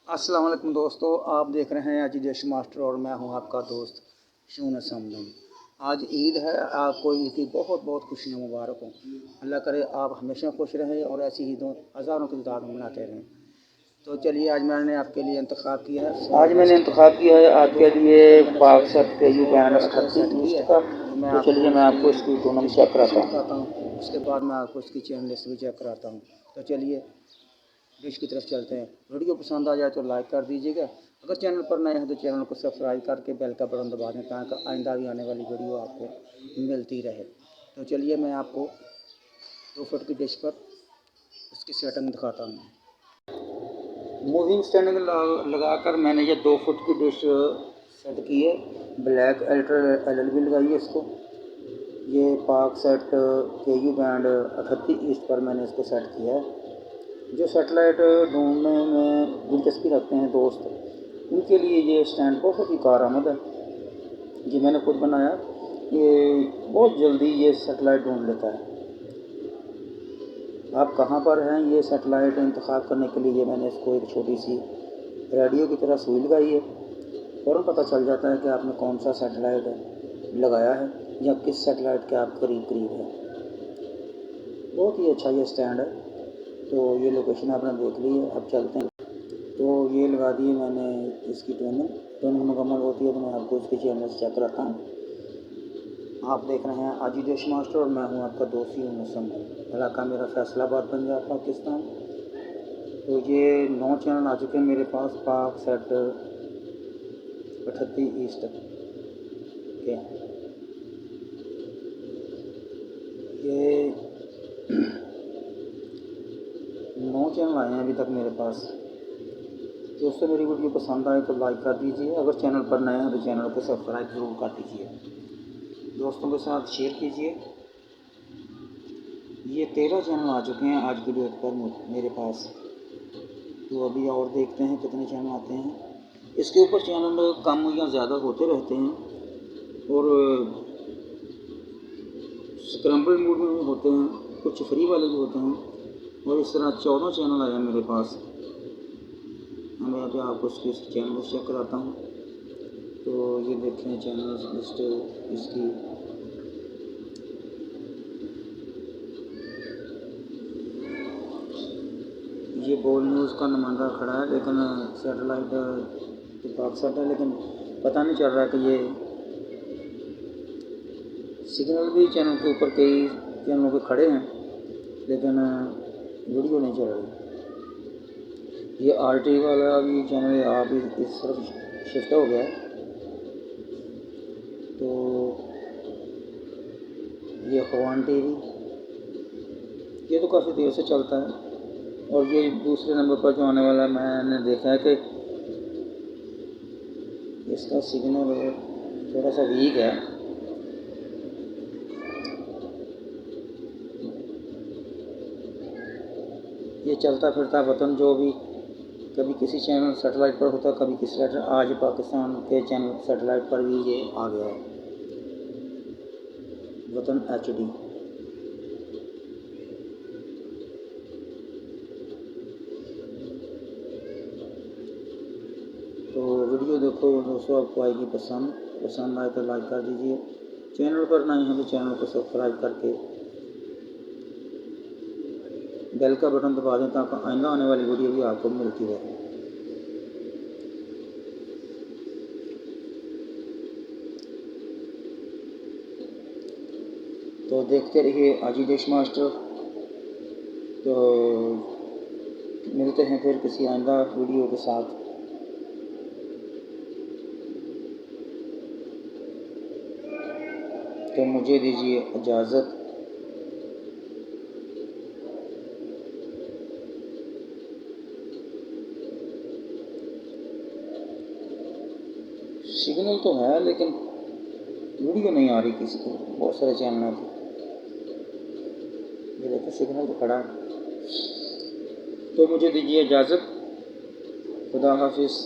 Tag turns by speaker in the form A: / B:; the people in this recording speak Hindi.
A: अस्सलाम वालेकुम दोस्तों, आप देख रहे हैं अजी देश मास्टर और मैं हूं आपका दोस्त यूनुस समदन। आज ईद है, आपको ईद की बहुत बहुत खुशियाँ मुबारक हों। अल्लाह करे आप हमेशा खुश रहें और ऐसी ईदों हज़ारों की तादाद में मनाते रहें। तो चलिए, आज मैंने आपके लिए इंतखाब किया है आपके लिए पाक सेट के यू बैन 38 का। तो चलिए मैं आपको इसकी टूर्नामेंट चेक कराता हूँ। उसके बाद मैं आपको इसकी चेन लिस्ट भी चेक कराता हूँ। तो चलिए डिश की तरफ चलते हैं। वीडियो पसंद आ जाए तो लाइक कर दीजिएगा। अगर चैनल पर नए हैं तो चैनल को सब्सक्राइब करके बेल का बटन दबा दें ताकि आइंदा भी आने वाली वीडियो आपको मिलती रहे। तो चलिए मैं आपको 2 फुट की डिश पर इसकी सेटिंग दिखाता हूँ। मूविंग स्टैंडिंग लगाकर मैंने ये 2 फुट की डिश सेट की है। ब्लैक अल्ट्रा LLB लगाई है इसको। ये पाक सेट KU बैंड 38 ईस्ट पर मैंने इसको सेट किया है। जो सेटेलाइट ढूंढने में दिलचस्पी रखते हैं दोस्त, उनके लिए ये स्टैंड बहुत ही कारआमद है। ये मैंने खुद बनाया। ये बहुत जल्दी ये सेटेलाइट ढूंढ लेता है। आप कहाँ पर हैं ये सेटेलाइट इंतखाब करने के लिए मैंने इसको एक छोटी सी रेडियो की तरह सुई लगाई है। फ़ौरन पता चल जाता है कि आपने कौन सा सेटेलाइट लगाया है या किस सेटेलाइट के आप करीब हैं। बहुत ही अच्छा ये स्टैंड है। तो ये लोकेशन आपने देख ली है, अब चलते हैं। तो ये लगा दिए मैंने इसकी ट्यूनिंग मुकम्मल होती है तो मैं आपको इसके चैनल से चेक कराता हूँ। आप देख रहे हैं अजी देश मास्टर और मैं हूँ आपका दोस्त यूनुस समदन। इलाका मेरा फैसलाबाद पंजाब पाकिस्तान। तो ये 9 चैनल आ चुके हैं मेरे पास पाक सेट 38 ईस्ट के। ये 9 चैनल आए हैं अभी तक मेरे पास। दोस्तों मेरी वीडियो पसंद आए तो लाइक कर दीजिए। अगर चैनल पर नए हैं तो चैनल को सब्सक्राइब ज़रूर कर दीजिए। दोस्तों के साथ शेयर कीजिए। ये 13 चैनल आ चुके हैं आज की डेट पर मेरे पास। तो अभी और देखते हैं कितने चैनल आते हैं। इसके ऊपर चैनल कम या ज़्यादा होते रहते हैं और स्क्रैम्बल मोड में भी होते हैं, कुछ फ्री वाले भी होते हैं। और इस तरह 14 चैनल आए हैं मेरे पास। मैं अभी आपको इसकी चैनल चेक कराता हूँ। तो ये देखें चैनल लिस्ट इसकी। ये बोल न्यूज़ का नुमाइंदा खड़ा है लेकिन सेटेलाइट तो पाक सेट है, लेकिन पता नहीं चल रहा कि ये सिग्नल भी चैनल के ऊपर कई चैनलों के खड़े हैं लेकिन वीडियो नहीं चल रही। ये RT वाला भी चैनल आप इस तरफ शिफ्ट हो गया है। तो ये ख़वान TV ये तो काफ़ी देर से चलता है। और ये दूसरे नंबर पर जो आने वाला है मैंने देखा है कि इसका सिग्नल थोड़ा सा वीक है। ये चलता फिरता वतन जो भी कभी किसी चैनल सेटेलाइट पर होता, कभी किसी सेटेलाइट। आज पाकिस्तान के चैनल सेटेलाइट पर भी ये आ गया है, वतन HD। तो वीडियो देखो दोस्तों, आपको आएगी पसंद आए तो लाइक कर दीजिए। चैनल पर नए हैं तो चैनल को सब्सक्राइब करके बेल का बटन दबा दें ताकि आइंदा आने वाली वीडियो भी आपको मिलती रहे। तो देखते रहिए अजी देश मास्टर। तो मिलते हैं फिर किसी आइंदा वीडियो के साथ। तो मुझे दीजिए इजाज़त। सिग्नल तो है लेकिन वीडियो नहीं आ रही किसी को, बहुत सारे चैनल हैं। ये देखो सिग्नल तो खड़ा है। तो मुझे दीजिए इजाज़त। खुदा हाफिज़।